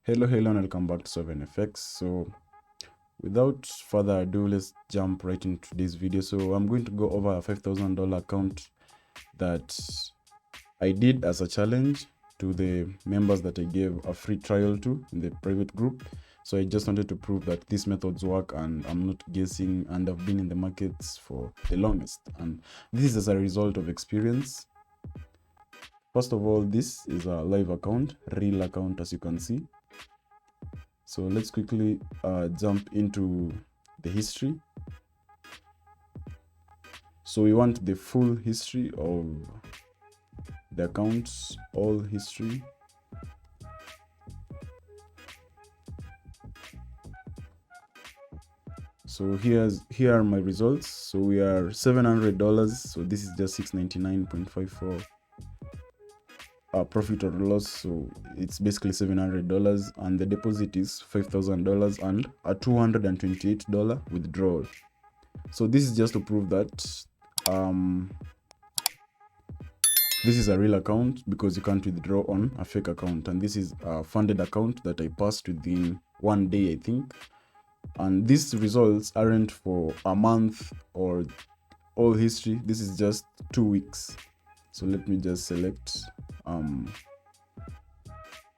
Hello and welcome back to Sovrenfx. So without further ado, let's jump right into this video. So I'm going to go over a $5,000 account that I did as a challenge to the members that I gave a free trial to in the private group. So I just wanted to prove that these methods work and I'm not guessing, and I've been in the markets for the longest, and this is as a result of experience. First of all, this is a live account, real account, as you can see. So let's quickly jump into the history. So we want the full history of the accounts, all history. So here are my results. So we are $700. So this is just 699.54 profit or loss. So it's basically $700, and the deposit is $5,000 and a $228 withdrawal. So this is just to prove that this is a real account, because you can't withdraw on a fake account, and this is a funded account that I passed within 1 day, I think. And these results aren't for a month or all history. This is just 2 weeks. So let me just select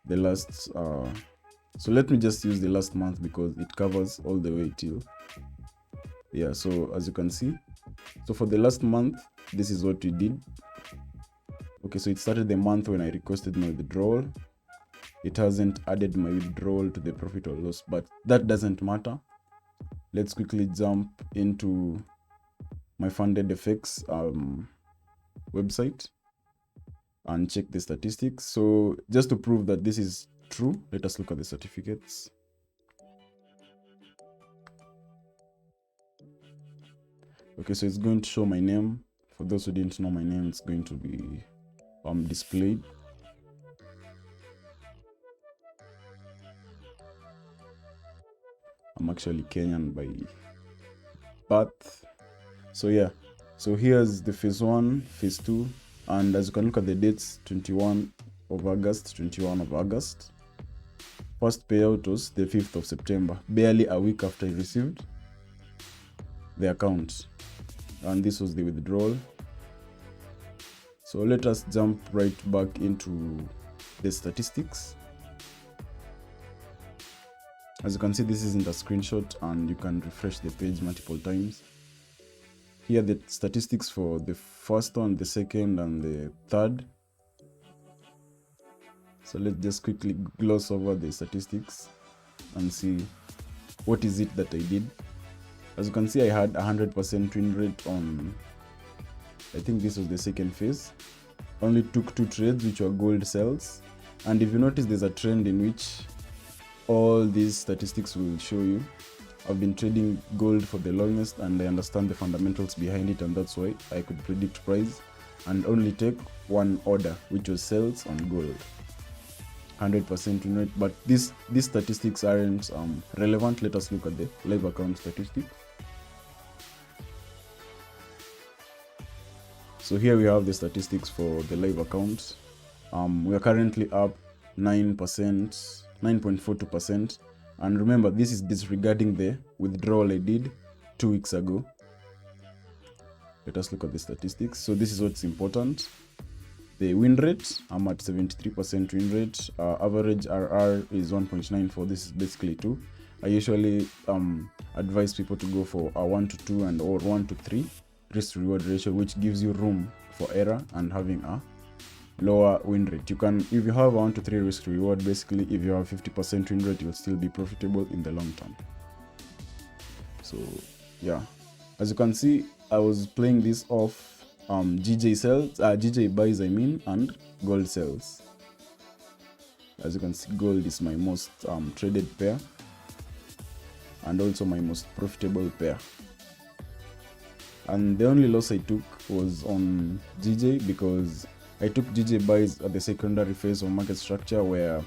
the last so let me just use the last month because it covers all the way till, yeah. So as you can see, so for the last month, this is what we did. Okay, so it started the month when I requested my withdrawal. It hasn't added my withdrawal to the profit or loss, but that doesn't matter. Let's quickly jump into my FundedFX website and check the statistics. So just to prove that this is true, let us look at the certificates. Okay, so it's going to show my name. For those who didn't know my name, it's going to be displayed. I'm actually Kenyan by birth. So yeah, so here's the phase 1, phase 2, and as you can look at the dates, 21 of August. First payout was the 5th of September, barely a week after I received the account, and this was the withdrawal. So let us jump right back into the statistics. As you can see, this isn't a screenshot, and you can refresh the page multiple times. Here are the statistics for the first one, the second, and the third. So let's just quickly gloss over the statistics and see what is it that I did. As you can see, I had 100% win rate on, I think this was the second phase. Only took 2 trades, which were gold sells. And if you notice, there's a trend in which all these statistics will show you. I've been trading gold for the longest, and I understand the fundamentals behind it, and that's why I could predict price and only take 1 order, which was sales on gold. 100% win rate, but these statistics aren't relevant. Let us look at the live account statistics. So here we have the statistics for the live accounts. We are currently up 9%, 9.42%. And remember, this is disregarding the withdrawal I did 2 weeks ago. Let us look at the statistics. So this is what's important. The win rate, I'm at 73% win rate. Average RR is 1.94. This is basically 2. I usually advise people to go for a 1 to 2 and or 1 to 3 risk reward ratio, which gives you room for error and having a lower win rate. You can, if you have a 1 to 3 risk reward, basically if you have 50% win rate, you'll still be profitable in the long term. So yeah, as you can see, I was playing this off GJ buys, and gold sells. As you can see, gold is my most traded pair and also my most profitable pair. And the only loss I took was on GJ, because I took GJ buys at the secondary phase of market structure, where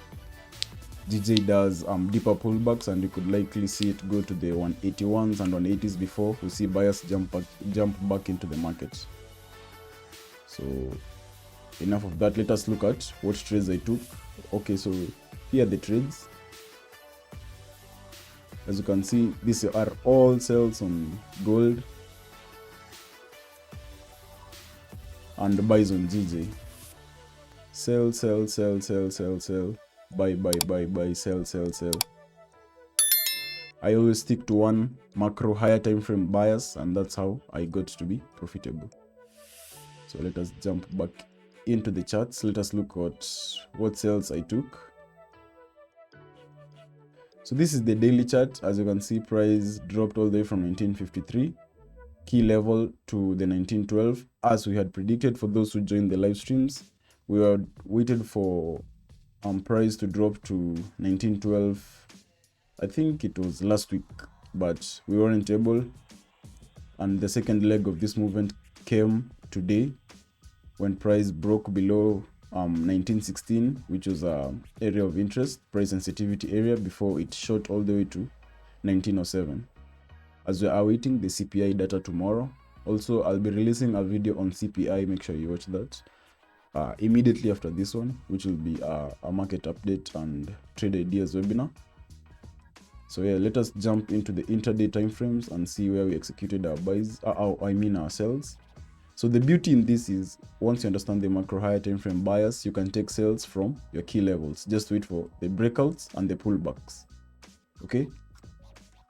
GJ does deeper pullbacks, and you could likely see it go to the 181s and 180s before we see buyers jump back into the market. So enough of that. Let us look at what trades I took. Okay, so here are the trades. As you can see, these are all sells on gold and buys on GJ. Sell, sell, sell, sell, sell, sell. Buy, buy, buy, buy, sell, sell, sell. I always stick to one macro higher time frame bias, and that's how I got to be profitable. So let us jump back into the charts. Let us look at what sales I took. So this is the daily chart. As you can see, price dropped all the way from 1953 key level to the 1912, as we had predicted. For those who joined the live streams, we were waited for price to drop to 1912. I think it was last week, but we weren't able. And the second leg of this movement came today when price broke below 1916, which was an area of interest, price sensitivity area, before it shot all the way to 1907. As we are awaiting the CPI data tomorrow. Also, I'll be releasing a video on CPI. Make sure you watch that immediately after this one, which will be a market update and trade ideas webinar. So yeah, let us jump into the intraday timeframes and see where we executed our buys, our sells. So the beauty in this is, once you understand the macro higher time frame bias, you can take sales from your key levels. Just wait for the breakouts and the pullbacks. Okay.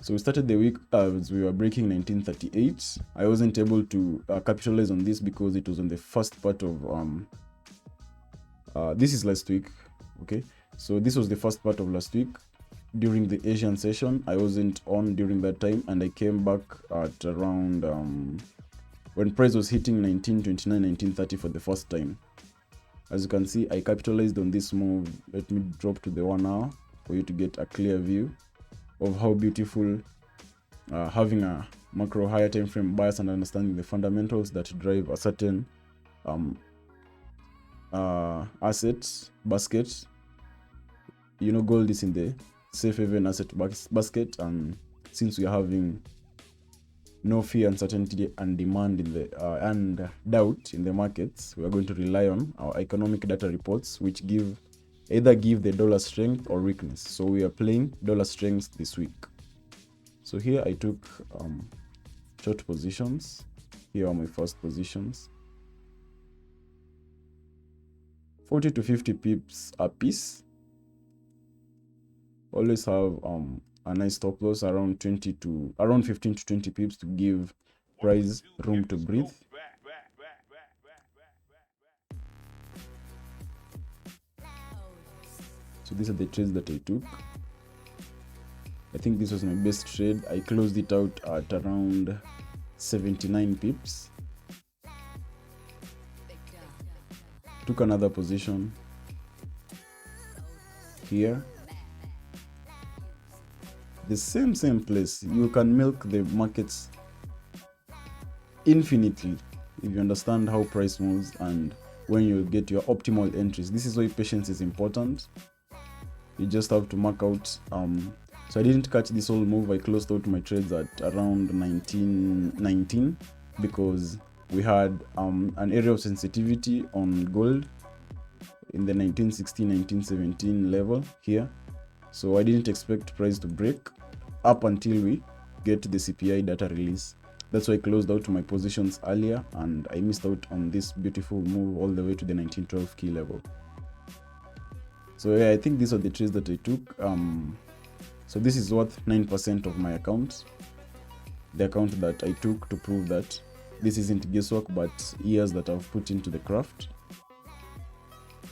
So we started the week as we were breaking 1938. I wasn't able to capitalize on this because it was on the first part of this is last week. Okay, so this was the first part of last week. During the Asian session, I wasn't on during that time, and I came back at around when price was hitting 1929, 1930 for the first time. As you can see, I capitalized on this move. Let me drop to the 1 hour for you to get a clear view of how beautiful having a macro higher time frame bias and understanding the fundamentals that drive a certain asset basket. You know, gold is in the safe haven asset basket, and since we are having no fear, uncertainty, and demand in the and doubt in the markets, we are going to rely on our economic data reports, which either give the dollar strength or weakness. So we are playing dollar strength this week. So here I took short positions. Here are my first positions. 40 to 50 pips a piece. Always have a nice stop loss around 15 to 20 pips to give price room to breathe. So these are the trades that I took. I think this was my best trade. I closed it out at around 79 pips. Took another position here. The same place. You can milk the markets infinitely if you understand how price moves and when you get your optimal entries. This is why patience is important. You just have to mark out. So I didn't catch this whole move. I closed out my trades at around 1919 because we had an area of sensitivity on gold in the 1916, 1917 level here. So I didn't expect price to break up until we get the CPI data release. That's why I closed out my positions earlier, and I missed out on this beautiful move all the way to the 1912 key level. So yeah, I think these are the trades that I took. So this is worth 9% of my account, the account that I took to prove that this isn't guesswork but years that I've put into the craft.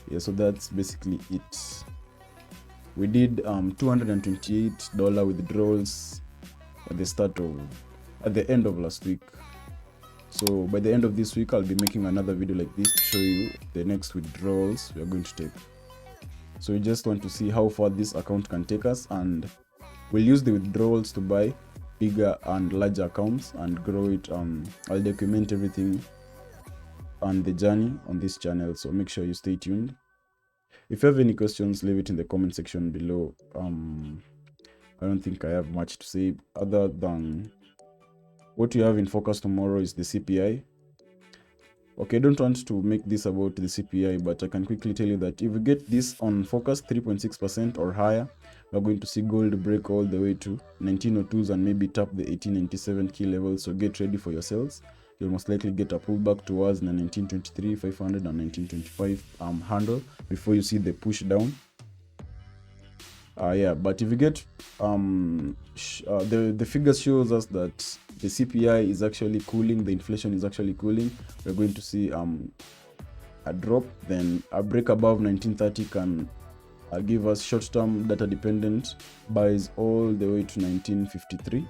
Yeah, so that's basically it. We did $228 withdrawals at the end of last week. So by the end of this week, I'll be making another video like this to show you the next withdrawals we are going to take. So we just want to see how far this account can take us, and we'll use the withdrawals to buy bigger and larger accounts and grow it. I'll document everything on the journey on this channel, so make sure you stay tuned. If you have any questions, leave it in the comment section below. I don't think I have much to say other than what you have in focus tomorrow is the CPI. Okay, I don't want to make this about the CPI, but I can quickly tell you that if we get this on focus 3.6% or higher, we're going to see gold break all the way to 1902s and maybe tap the 1897 key level. So get ready for your sales. You'll most likely get a pullback towards the 1923 500 and 1925 handle before you see the push down. Yeah, but if you get the figure shows us that the CPI is actually cooling, the inflation is actually cooling. We're going to see a drop, then a break above 1930 can give us short-term data dependent buys all the way to 1953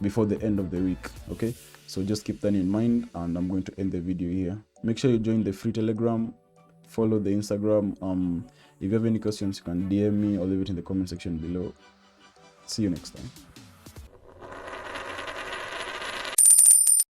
before the end of the week. Okay, so just keep that in mind, and I'm going to end the video here. Make sure you join the free Telegram, follow the Instagram. If you have any questions, you can DM me or leave it in the comment section below. See you next time.